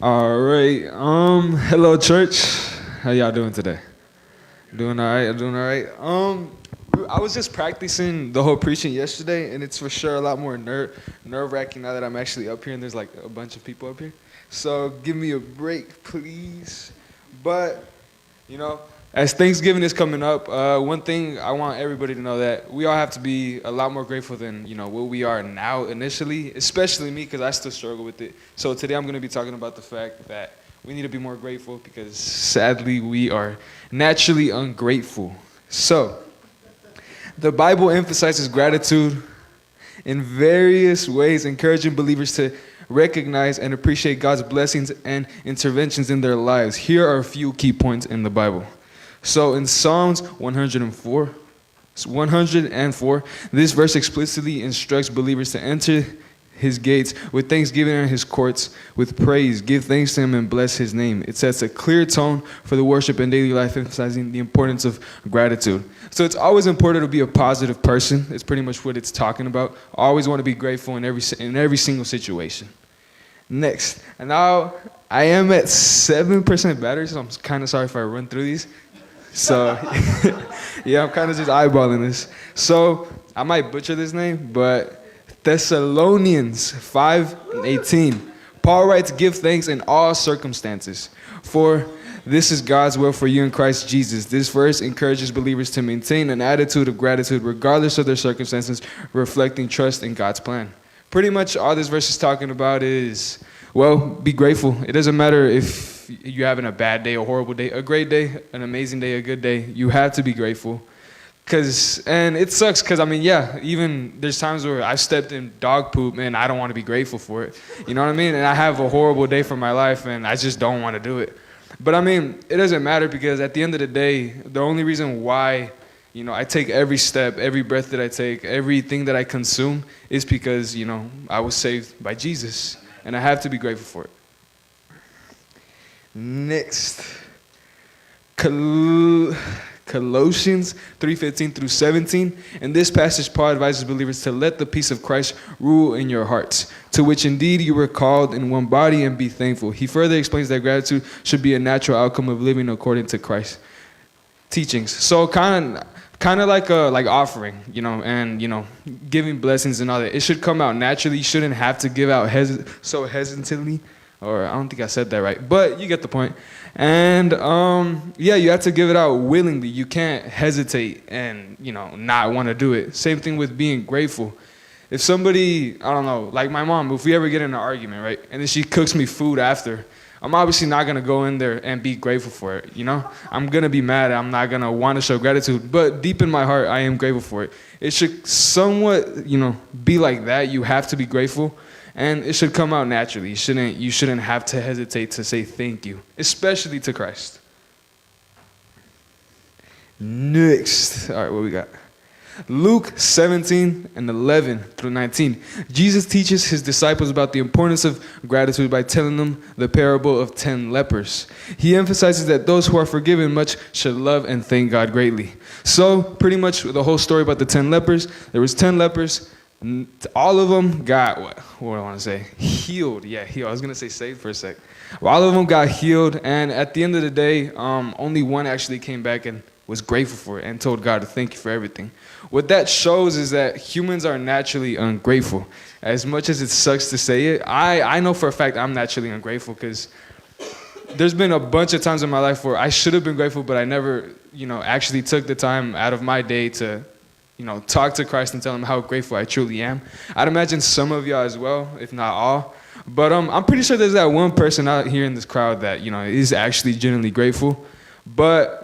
All right. Hello, church. How y'all doing today? Doing all right. Doing all right. I was just practicing the whole preaching yesterday, and it's for sure a lot more nerve-wracking now that I'm actually up here and there's like a bunch of people up here. So give me a break, please. But as Thanksgiving is coming up, one thing I want everybody to know that we all have to be a lot more grateful than what we are now initially, especially me because I still struggle with it. So today I'm going to be talking about the fact that we need to be more grateful because sadly we are naturally ungrateful. So the Bible emphasizes gratitude in various ways, encouraging believers to recognize and appreciate God's blessings and interventions in their lives. Here are a few key points in the Bible. So in Psalms 104, this verse explicitly instructs believers to enter his gates with thanksgiving and his courts with praise. Give thanks to him and bless his name. It sets a clear tone for the worship and daily life, emphasizing the importance of gratitude. So it's always important to be a positive person. It's pretty much what it's talking about. I always want to be grateful in every single situation. Next, and now I am at 7% battery, so I'm kind of sorry if I run through these. So, yeah, I'm kind of just eyeballing this. So, I might butcher this name, but Thessalonians 5:18. Paul writes, give thanks in all circumstances, for this is God's will for you in Christ Jesus. This verse encourages believers to maintain an attitude of gratitude regardless of their circumstances, reflecting trust in God's plan. Pretty much all this verse is talking about is, well, be grateful. It doesn't matter if you're having a bad day, a horrible day, a great day, an amazing day, a good day. You have to be grateful. And it sucks because, even there's times where I've stepped in dog poop and I don't want to be grateful for it. You know what I mean? And I have a horrible day for my life and I just don't want to do it. But it doesn't matter because at the end of the day, the only reason why I take every step, every breath that I take, everything that I consume is because, I was saved by Jesus. And I have to be grateful for it. Next, Colossians 3:15 through 17. In this passage, Paul advises believers to let the peace of Christ rule in your hearts, to which indeed you were called in one body, and be thankful. He further explains that gratitude should be a natural outcome of living according to Christ's teachings. So kind of like offering, and giving blessings and all that. It should come out naturally. You shouldn't have to give out so hesitantly. Or I don't think I said that right, but you get the point. And you have to give it out willingly. You can't hesitate and not want to do it. Same thing with being grateful. If somebody, I don't know, like my mom, if we ever get in an argument, right, and then she cooks me food after, I'm obviously not gonna go in there and be grateful for it. I'm gonna be mad. I'm not gonna want to show gratitude. But deep in my heart, I am grateful for it. It should somewhat, be like that. You have to be grateful. And it should come out naturally. You shouldn't have to hesitate to say thank you, especially to Christ. Next. All right, what we got? Luke 17:11 through 19. Jesus teaches his disciples about the importance of gratitude by telling them the parable of 10 lepers. He emphasizes that those who are forgiven much should love and thank God greatly. So pretty much the whole story about the 10 lepers, there was 10 lepers. All of them got, what do I want to say? Healed. Yeah, healed. I was going to say saved for a sec. Well, all of them got healed, and at the end of the day, only one actually came back and was grateful for it and told God to thank you for everything. What that shows is that humans are naturally ungrateful. As much as it sucks to say it, I know for a fact I'm naturally ungrateful because there's been a bunch of times in my life where I should have been grateful, but I never, actually took the time out of my day to talk to Christ and tell him how grateful I truly am. I'd imagine some of y'all as well, if not all. But I'm pretty sure there's that one person out here in this crowd that, is actually genuinely grateful. But,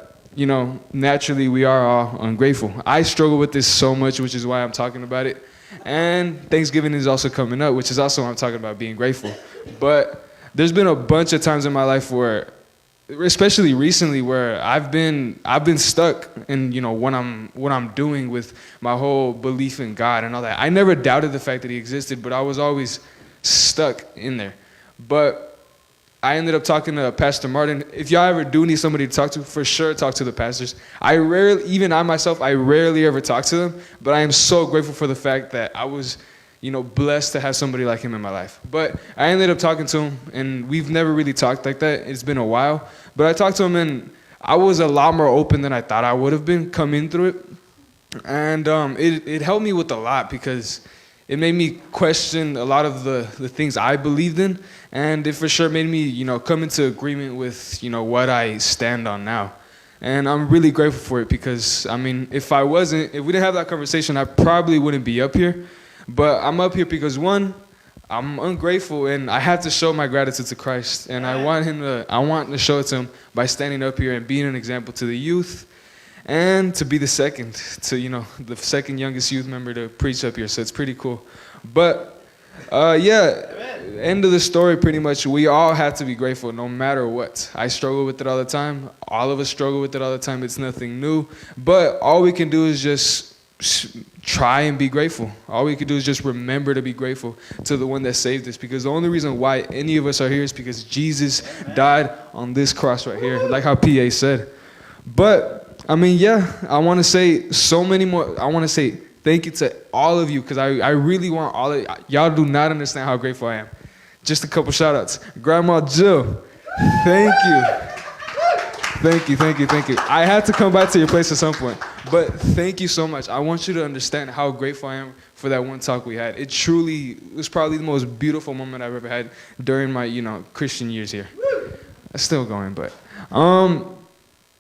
naturally we are all ungrateful. I struggle with this so much, which is why I'm talking about it. And Thanksgiving is also coming up, which is also why I'm talking about being grateful. But there's been a bunch of times in my life where, especially recently, where I've been stuck in what I'm doing with my whole belief in God and all that. I never doubted the fact that he existed, but I was always stuck in there. But I ended up talking to Pastor Martin. If y'all ever do need somebody to talk to, for sure talk to the pastors. I rarely ever talk to them, but I am so grateful for the fact that I was blessed to have somebody like him in my life. But I ended up talking to him, and we've never really talked like that. It's been a while. But I talked to him, and I was a lot more open than I thought I would have been coming through it. And it helped me with a lot because it made me question a lot of the things I believed in. And it for sure made me, come into agreement with, what I stand on now. And I'm really grateful for it because, if we didn't have that conversation, I probably wouldn't be up here. But I'm up here because, one, I'm ungrateful and I have to show my gratitude to Christ. And I want to show it to him by standing up here and being an example to the youth and to be the second youngest youth member to preach up here. So it's pretty cool. But end of the story, pretty much, we all have to be grateful no matter what. I struggle with it all the time. All of us struggle with it all the time. It's nothing new. But all we can do is just try and be grateful. All we can do is just remember to be grateful to the one that saved us, because the only reason why any of us are here is because Jesus died on this cross right here, like how PA said. But, I want to say so many more. I want to say thank you to all of you, because I really want all of y'all do not understand how grateful I am. Just a couple shout outs. Grandma Jill, thank you. Thank you. I had to come back to your place at some point, but thank you so much. I want you to understand how grateful I am for that one talk we had. It was probably the most beautiful moment I've ever had during my, Christian years here. It's still going, but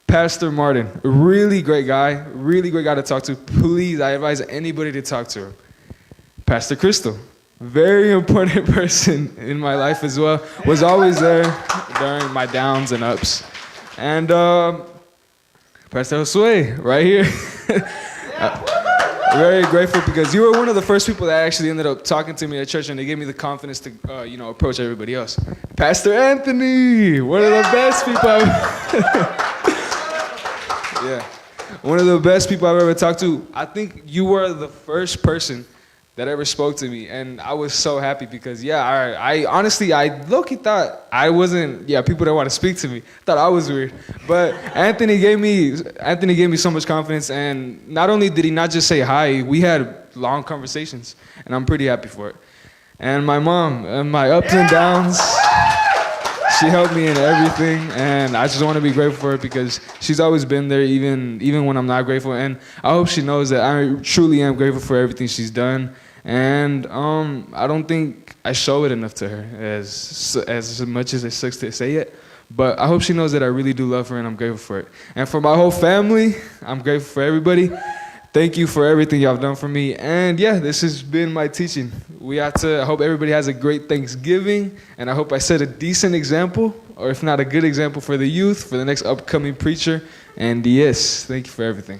Pastor Martin, really great guy to talk to. Please, I advise anybody to talk to him. Pastor Crystal, very important person in my life as well. Was always there during my downs and ups. And Pastor Josue, right here. Very grateful because you were one of the first people that actually ended up talking to me at church, and they gave me the confidence to, approach everybody else. Pastor Anthony, one of the best people one of the best people I've ever talked to. I think you were the first person that ever spoke to me, and I was so happy because, I honestly, I low-key thought I wasn't, people that want to speak to me, thought I was weird, but Anthony gave me so much confidence, and not only did he not just say hi, we had long conversations, and I'm pretty happy for it. And my mom, and my ups and downs, she helped me in everything, and I just want to be grateful for her because she's always been there, even when I'm not grateful. And I hope she knows that I truly am grateful for everything she's done. And I don't think I show it enough to her, as much as it sucks to say it. But I hope she knows that I really do love her, and I'm grateful for it. And for my whole family, I'm grateful for everybody. Thank you for everything y'all have done for me. And this has been my teaching. I hope everybody has a great Thanksgiving, and I hope I set a decent example, or if not a good example for the youth, for the next upcoming preacher. And thank you for everything.